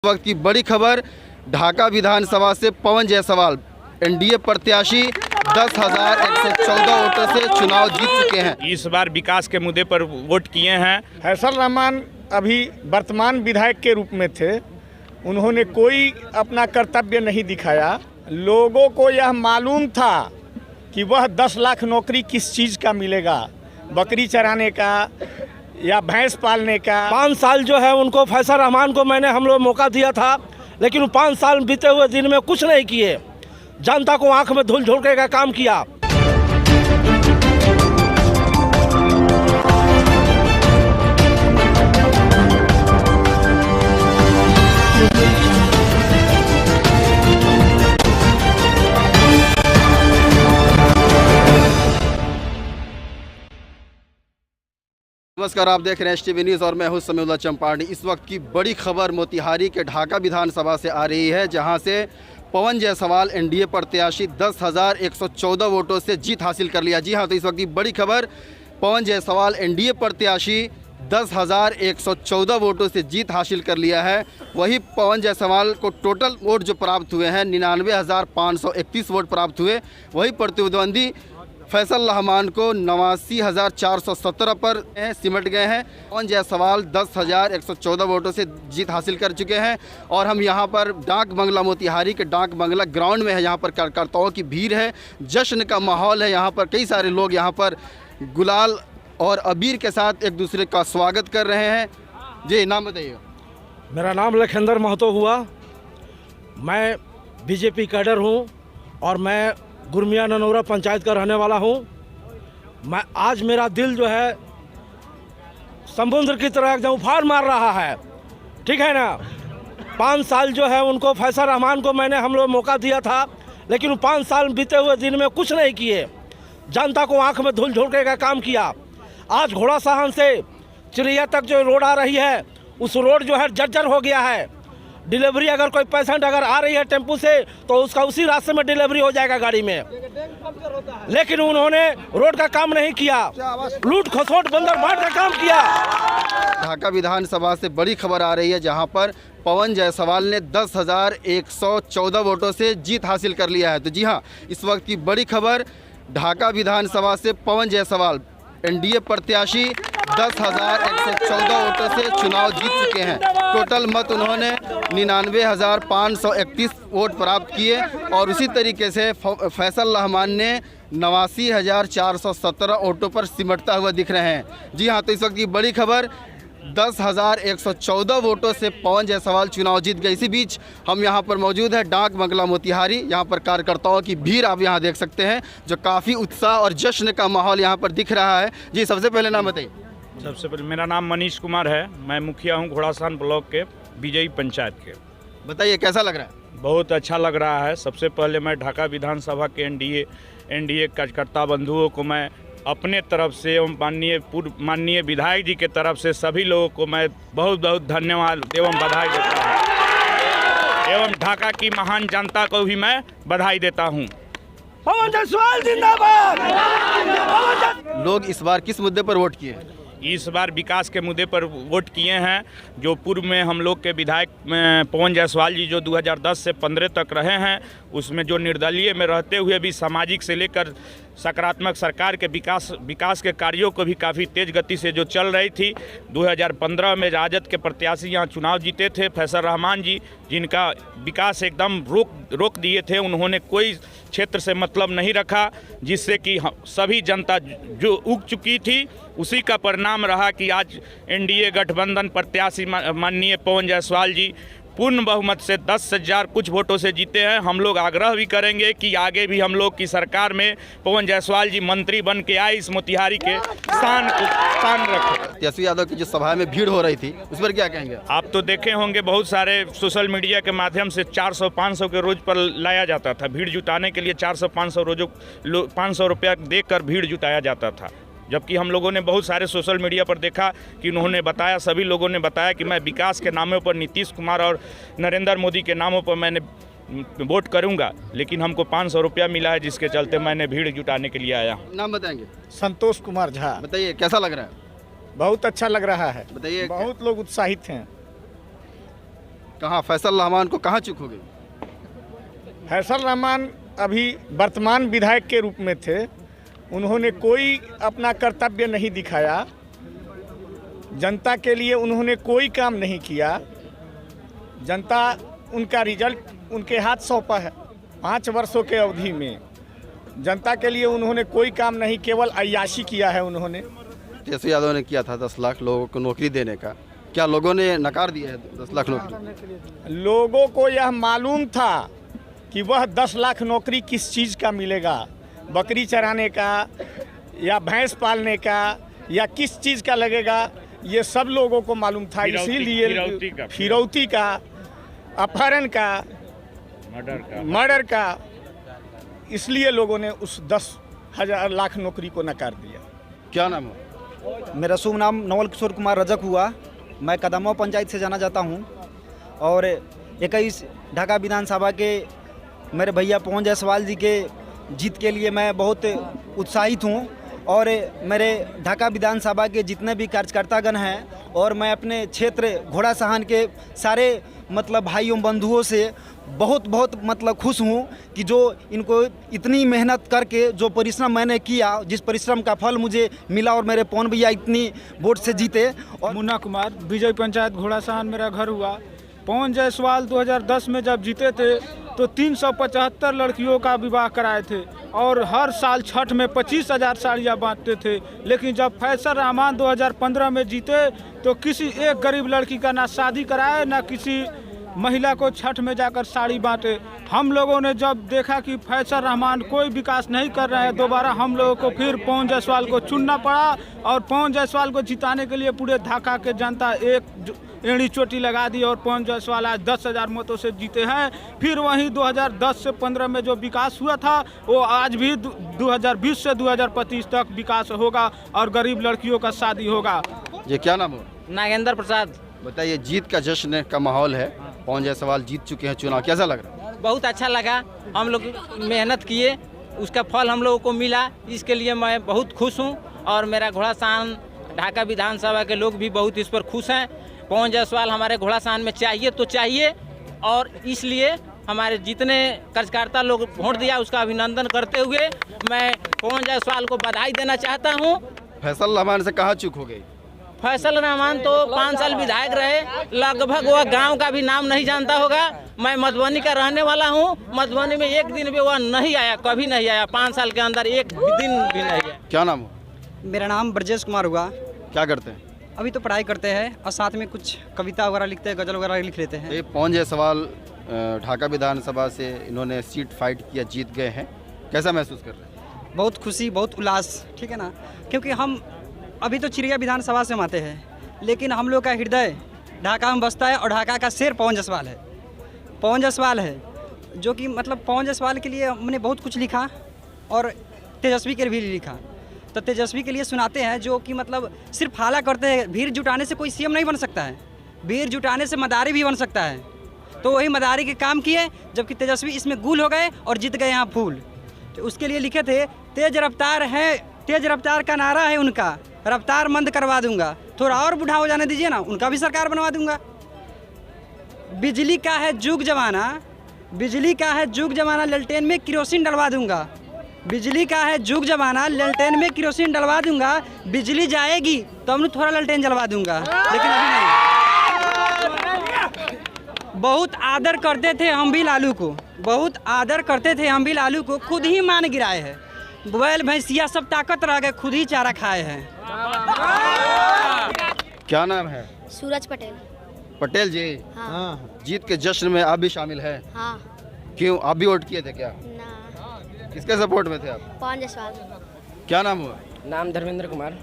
वक्त की बड़ी खबर, ढाका विधानसभा से पवन जायसवाल एनडीए प्रत्याशी 10,114 वोटों से चुनाव जीत चुके हैं। इस बार विकास के मुद्दे पर वोट किए हैं। फैसल रहमान अभी वर्तमान विधायक के रूप में थे, उन्होंने कोई अपना कर्तव्य नहीं दिखाया। लोगों को यह मालूम था कि वह 10 लाख नौकरी किस चीज़ का मिलेगा, बकरी चराने का या भैंस पालने का। 5 साल जो है उनको फैसल रहमान को हम लोग मौका दिया था, लेकिन 5 साल बीते हुए दिन में कुछ नहीं किए। जनता को आंख में धूल झोंकने का काम किया। नमस्कार, आप देख रहे हैं एसटीवी न्यूज़ और मैं हूं समीउल्लाह चंपारनी। इस वक्त की बड़ी खबर मोतिहारी के ढाका विधानसभा से आ रही है, जहां से पवन जायसवाल एनडीए प्रत्याशी 10,114 वोटों से जीत हासिल कर लिया। जी हां, तो इस वक्त की बड़ी खबर, पवन जायसवाल एनडीए प्रत्याशी 10,114 वोटों से जीत हासिल कर लिया है। वही पवन जायसवाल को टोटल वोट जो प्राप्त हुए हैं 99,531 वोट प्राप्त हुए। वही प्रतिद्वंदी फैसल रहमान को 89,417 पर सिमट गए हैं। पवन जायसवाल 10,114 वोटों से जीत हासिल कर चुके हैं। और हम यहाँ पर डाक बंगला मोतिहारी के डाक बंगला ग्राउंड में है। यहाँ पर कार्यकर्ताओं की भीड़ है, जश्न का माहौल है। यहाँ पर कई सारे लोग यहाँ पर गुलाल और अबीर के साथ एक दूसरे का स्वागत कर रहे हैं। जी, नाम बताइए। मेरा नाम लखेंद्र महतो हुआ। मैं बीजेपी कैडर हूँ और मैं गुरमिया ननौरा पंचायत का रहने वाला हूँ। मैं आज मेरा दिल जो है समुद्र की तरह एकदम उफान मार रहा है, ठीक है ना। 5 साल जो है उनको फैसल रहमान को हम लोग मौका दिया था, लेकिन 5 साल बीते हुए दिन में कुछ नहीं किए। जनता को आंख में धूल झोंकने का काम किया। आज घोड़ा साहन से चिड़िया तक जो रोड आ रही है, उस रोड जो है जर्जर हो गया है। डिलीवरी अगर कोई पेशेंट अगर आ रही है टेम्पू से, तो उसका उसी रास्ते में डिलीवरी हो जाएगा गाड़ी में। लेकिन उन्होंने रोड का काम नहीं किया, लूट खसोट बंदर बांट का काम किया। ढाका विधानसभा से बड़ी खबर आ रही है, जहां पर पवन जायसवाल ने 10,114 वोटों से जीत हासिल कर लिया है। तो जी हाँ, इस वक्त की बड़ी खबर, ढाका विधानसभा से पवन जायसवाल एनडीए प्रत्याशी 10,114 वोटों से चुनाव जीत चुके हैं। टोटल मत उन्होंने 99,531 वोट प्राप्त किए। और उसी तरीके से फैसल रहमान ने 89,417 वोटों पर सिमटता हुआ दिख रहे हैं। जी हाँ, तो इस वक्त की बड़ी खबर, 10,114 वोटों से पवन जायसवाल चुनाव जीत गए। इसी बीच हम यहाँ पर मौजूद है डाक बंगला मोतिहारी। यहाँ पर कार्यकर्ताओं की भीड़ आप यहाँ देख सकते हैं, जो काफ़ी उत्साह और जश्न का माहौल यहाँ पर दिख रहा है। जी, सबसे पहले नाम बताइए। सबसे पहले मेरा नाम मनीष कुमार है। मैं मुखिया हूँ घोड़ासान ब्लॉक के बीजेपी पंचायत के। बताइए, कैसा लग रहा है? बहुत अच्छा लग रहा है। सबसे पहले मैं ढाका विधानसभा के एनडीए कार्यकर्ता बंधुओं को मैं अपने तरफ से एवं माननीय विधायक जी के तरफ से सभी लोगों को मैं बहुत बहुत धन्यवाद एवं बधाई देता हूँ। एवं ढाका की महान जनता को भी मैं बधाई देता हूँ। पवन जायसवाल जिंदाबाद। लोग इस बार किस मुद्दे पर वोट किए? इस बार विकास के मुद्दे पर वोट किए हैं। जो पूर्व में हम लोग के विधायक पवन जायसवाल जी जो 2010 से 15 तक रहे हैं, उसमें जो निर्दलीय में रहते हुए भी सामाजिक से लेकर सकारात्मक सरकार के विकास के कार्यों को भी काफ़ी तेज़ गति से जो चल रही थी। 2015 में राजद के प्रत्याशी यहाँ चुनाव जीते थे फैसल रहमान जी, जिनका विकास एकदम रोक दिए थे। उन्होंने कोई क्षेत्र से मतलब नहीं रखा, जिससे कि सभी जनता जो उग चुकी थी, उसी का परिणाम रहा कि आज एनडीए गठबंधन प्रत्याशी माननीय पवन जायसवाल जी पूर्ण बहुमत से 10,000 कुछ वोटों से जीते हैं। हम लोग आग्रह भी करेंगे कि आगे भी हम लोग की सरकार में पवन जायसवाल जी मंत्री बन के आए, इस मोतिहारी के शान रखें। तेजस्वी यादव की जो सभा में भीड़ हो रही थी, उस पर क्या कहेंगे? आप तो देखे होंगे, बहुत सारे सोशल मीडिया के माध्यम से 400-500 के रोज पर लाया जाता था। भीड़ जुटाने के लिए 400-500 रोजों 500 रुपया देकर भीड़ जुटाया जाता था। जबकि हम लोगों ने बहुत सारे सोशल मीडिया पर देखा कि उन्होंने बताया, सभी लोगों ने बताया कि मैं विकास के नामों पर नीतीश कुमार और नरेंद्र मोदी के नामों पर मैंने वोट करूंगा, लेकिन हमको 500 रुपया मिला है, जिसके चलते मैंने भीड़ जुटाने के लिए आया। नाम बताएंगे? संतोष कुमार झा। बताइए, कैसा लग रहा है? बहुत अच्छा लग रहा है। बताइए। बहुत लोग उत्साहित हैं। कहाँ फैसल रहमान को कहाँ चूक हो गई? फैसल रहमान अभी वर्तमान विधायक के रूप में थे, उन्होंने कोई अपना कर्तव्य नहीं दिखाया, जनता के लिए उन्होंने कोई काम नहीं किया। जनता उनका रिजल्ट उनके हाथ सौंपा है। 5 वर्षों के अवधि में जनता के लिए उन्होंने कोई काम नहीं, केवल अय्याशी किया है उन्होंने। तेजस्वी यादव ने किया था 10 लाख लोगों को नौकरी देने का, क्या लोगों ने नकार दिया है 10 लाख नौकरी? लोगों को यह मालूम था कि वह 10 लाख नौकरी किस चीज़ का मिलेगा, बकरी चराने का या भैंस पालने का या किस चीज़ का लगेगा, ये सब लोगों को मालूम था। इसीलिए फिरौती का, अपहरण का, मर्डर का, इसलिए लोगों ने उस 10,000 लाख नौकरी को नकार दिया। क्या नाम है? मेरा शुभ नाम नवल किशोर कुमार रजक हुआ। मैं कदमवा पंचायत से जाना जाता हूं और 21 ढाका विधानसभा के मेरे भैया पवन जायसवाल जी के जीत के लिए मैं बहुत उत्साहित हूं और मेरे ढाका विधानसभा के जितने भी कार्यकर्तागण हैं और मैं अपने क्षेत्र घोड़ा सहान के सारे मतलब भाइयों बंधुओं से बहुत मतलब खुश हूँ कि जो इनको इतनी मेहनत करके जो परिश्रम मैंने किया, जिस परिश्रम का फल मुझे मिला और मेरे पवन भैया इतनी वोट से जीते। और मुन्ना कुमार, विजय पंचायत घोड़ा सहान मेरा घर हुआ। पवन जायसवाल 2010 में जब जीते थे तो 375 लड़कियों का विवाह कराए थे और हर साल छठ में 25,000 साड़ियाँ बांटते थे। लेकिन जब फैसल रहमान 2015 में जीते तो किसी एक गरीब लड़की का ना शादी कराए, ना किसी महिला को छठ में जाकर साड़ी बांटे। हम लोगों ने जब देखा कि फैसल रहमान कोई विकास नहीं कर रहे हैं, दोबारा हम लोगों को फिर पवन जायसवाल को चुनना पड़ा और पवन जायसवाल को जिताने के लिए पूरे ढाका के जनता एक एड़ी चोटी लगा दी और पवन जायसवाल आज 10,000 मतों से जीते हैं। फिर वहीं 2010 से 15 में जो विकास हुआ था वो आज भी 2020 से 2025 तक विकास होगा और गरीब लड़कियों का शादी होगा। ये क्या नाम है? नागेंद्र प्रसाद। बताइए, जीत का जश्न का माहौल है, पवन जायसवाल जीत चुके हैं चुनाव, कैसा लग रहा है? बहुत अच्छा लगा, हम लोग मेहनत किए, उसका फल हम लोगों को मिला, इसके लिए मैं बहुत खुश हूँ और मेरा घोड़ा सहान ढाका विधानसभा के लोग भी बहुत इस पर खुश हैं। पवन जायसवाल हमारे घोड़ा सहान में चाहिए तो चाहिए और इसलिए हमारे जितने कार्यकर्ता लोग वोट दिया उसका अभिनंदन करते हुए मैं पवन जायसवाल को बधाई देना चाहता हूँ। फैसल रहमान से कहाँ चूक हो गई? फैसल रहमान तो 5 साल विधायक रहे, लगभग वह गांव का भी नाम नहीं जानता होगा। मैं मधुबनी का रहने वाला हूं, मधुबनी में एक दिन भी वह नहीं आया, कभी नहीं आया, 5 साल के अंदर एक दिन भी नहीं आया। क्या नाम हो? मेरा नाम ब्रजेश कुमार हुआ। क्या करते हैं? अभी तो पढ़ाई करते हैं और साथ में कुछ कविता वगैरह लिखते हैं, गज़ल वगैरह लिख लेते हैं। ये पवन जायसवाल ढाका विधानसभा से इन्होंने सीट फाइट किया, जीत गए हैं, कैसा महसूस कर रहे हैं? बहुत खुशी, बहुत उल्लास, ठीक है ना, क्योंकि हम अभी तो चिड़िया विधानसभा से आते हैं लेकिन हम लोग का हृदय ढाका में बसता है और ढाका का शेर पवन जायसवाल है। पवन जायसवाल है जो कि मतलब पवन जायसवाल के लिए हमने बहुत कुछ लिखा और तेजस्वी के लिए भी लिखा। तो तेजस्वी के लिए सुनाते हैं जो कि मतलब सिर्फ हाला करते हैं, भीड़ जुटाने से कोई सीएम नहीं बन सकता है, भीड़ जुटाने से मदारी भी बन सकता है। तो वही मदारी के काम किए, जबकि तेजस्वी इसमें गुल हो गए और जीत गए यहाँ फूल। तो उसके लिए लिखे थे, तेज रफ्तार है, तेज रफ्तार का नारा है उनका, रफ्तार मंद करवा दूंगा, थोड़ा और बूढ़ा हो जाने दीजिए ना, उनका भी सरकार बनवा दूंगा। बिजली का है जुग जमाना, बिजली का है जुग जमाना, ललटेन में किरोसिन डलवा दूंगा। बिजली का है जुग जमाना, ललटेन में किरोसिन डलवा दूंगा। बिजली जाएगी तो हम थोड़ा ललटेन जलवा दूंगा, लेकिन अभी नहीं। बहुत आदर करते थे हम भी लालू को, बहुत आदर करते थे हम भी लालू को, खुद ही मान गिराए हैं। बैल भैंसिया सब ताकत रह गए, खुद ही चारा खाए हैं। क्या नाम है? सूरज पटेल। पटेल जी, हाँ। जीत के जश्न में आप भी शामिल हैं? हाँ। क्यों, आप भी वोट किए थे क्या? ना। किसके सपोर्ट में थे आप? पवन जायसवाल। क्या नाम हुआ? नाम धर्मेंद्र कुमार।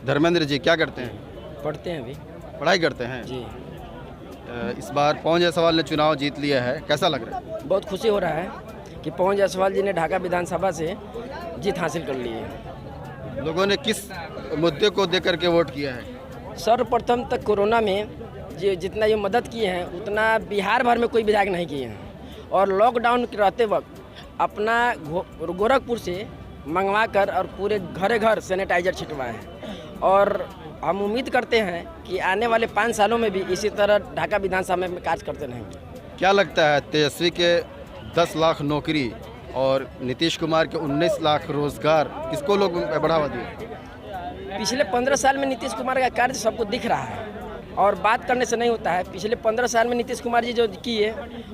धर्मेंद्र जी, क्या करते हैं? पढ़ते हैं अभी। पढ़ाई करते हैं जी। इस बार पवन जायसवाल ने चुनाव जीत लिया है, कैसा लग रहा है? बहुत खुशी हो रहा है कि पवन जायसवाल जी ने ढाका विधानसभा से जीत हासिल कर ली है। लोगों ने किस मुद्दे को देकर के वोट किया है? सर्वप्रथम तक कोरोना में जितना ये मदद किए हैं उतना बिहार भर में कोई विधायक नहीं किए हैं और लॉकडाउन के रहते वक्त अपना गोरखपुर से मंगवा कर और पूरे घरे घर सैनिटाइजर छिटवाए हैं और हम उम्मीद करते हैं कि आने वाले 5 सालों में भी इसी तरह ढाका विधानसभा में कार्य करते रहेंगे। क्या लगता है तेजस्वी के 10 लाख नौकरी और नीतीश कुमार के 19 लाख रोजगार किसको लोग बढ़ावा दिए? पिछले 15 साल में नीतीश कुमार का कार्य सबको दिख रहा है और बात करने से नहीं होता है। पिछले 15 साल में नीतीश कुमार जी जो किए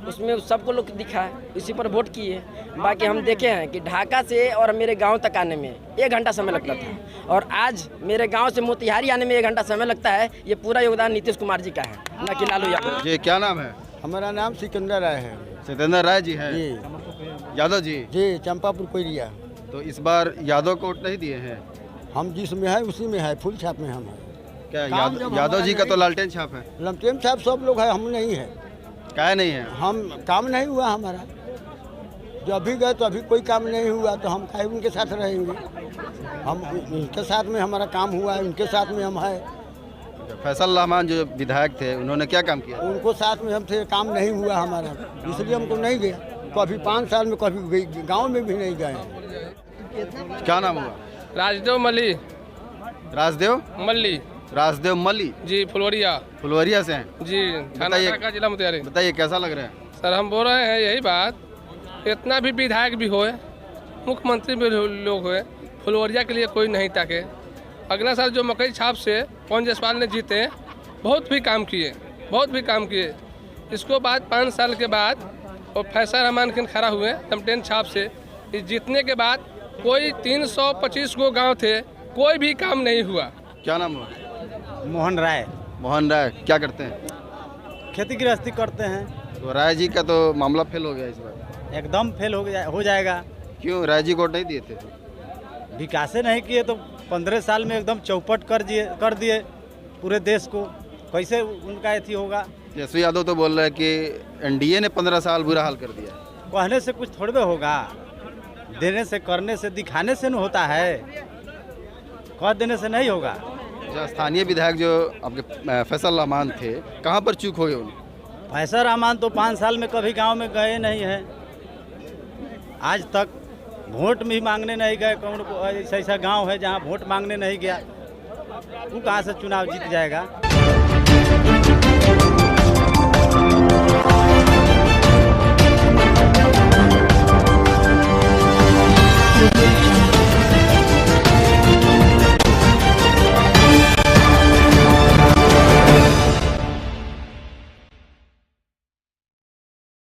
उसमें सबको लोग दिखा है, उसी पर वोट किए। बाकी हम देखे हैं कि ढाका से और मेरे गांव तक आने में 1 घंटा समय लगता था और आज मेरे गांव से मोतिहारी आने में 1 घंटा समय लगता है। ये पूरा योगदान नीतीश कुमार जी का है, न कि लालू यादव। जी क्या नाम है? हमारा नाम सिकंदर राय है। सिकंदर राय जी हैं? जी यादव जी? जी, चंपापुर कोयरिया। तो इस बार यादव को वोट नहीं दिए हैं? हम जिसमें है उसी में है, फुल छाप में हम है। क्या काम जब यादव जी का हमारा तो लालटेन छाप है? लमटेन छाप सब लोग है, हम नहीं है। क्या नहीं है? हम काम नहीं हुआ हमारा, जो अभी गए तो अभी कोई काम नहीं हुआ तो हम काहे उनके साथ रहेंगे। हम उनके साथ में हमारा काम हुआ है, उनके साथ में हम है। फैसल रहमान जो विधायक थे उन्होंने क्या काम किया? उनको साथ में हमसे काम नहीं हुआ हमारा, इसलिए हमको नहीं गया। कभी 5 साल में कभी गाँव में भी नहीं गए। क्या नाम हुआ? राजदेव मल्ली। राजदेव मल्ली राजदेव मल्ली जी, फुलवरिया। फुलवरिया से हैं? जी, थाना ढाका, जिला मोतिहारी। बताइए कैसा लग रहा है? सर हम बोल रहे हैं यही बात, इतना भी विधायक भी होए, मुख्यमंत्री भी लोग हुए, फुलवरिया के लिए कोई नहीं ताके। अगला साल जो मकई छाप से पवन जायसवाल ने जीते, बहुत भी काम किए। इसको बाद 5 साल के बाद और फैसल रहमान खान खड़ा हुए लमटेन छाप से। इस जीतने के बाद कोई 325 गो गाँव थे, कोई भी काम नहीं हुआ। क्या नाम हुआ? मोहन राय। मोहन राय क्या करते हैं? खेती गृहस्थी करते हैं। तो राय जी का तो मामला फेल हो गया इस बार। एकदम फेल हो जाएगा। क्यों राय जी को वोट नहीं दिए थे? विकास नहीं किए तो 15 साल में एकदम चौपट कर दिए पूरे देश को, कैसे उनका एथी होगा। तेजस्वी यादव तो बोल रहे हैं कि एनडीए ने 15 साल बुरा हाल कर दिया। कहने से कुछ थोड़े होगा, देने से, करने से, दिखाने से न होता है, कह देने से नहीं होगा। जो स्थानीय विधायक जो आपके फैसल रहमान थे, कहाँ पर चूक हो गए उन्हें? फैसल रहमान तो 5 साल में कभी गांव में गए नहीं हैं, आज तक वोट भी मांगने नहीं गए। कौन ऐसा गांव है जहां वोट मांगने नहीं गया, वो कहाँ से चुनाव जीत जाएगा।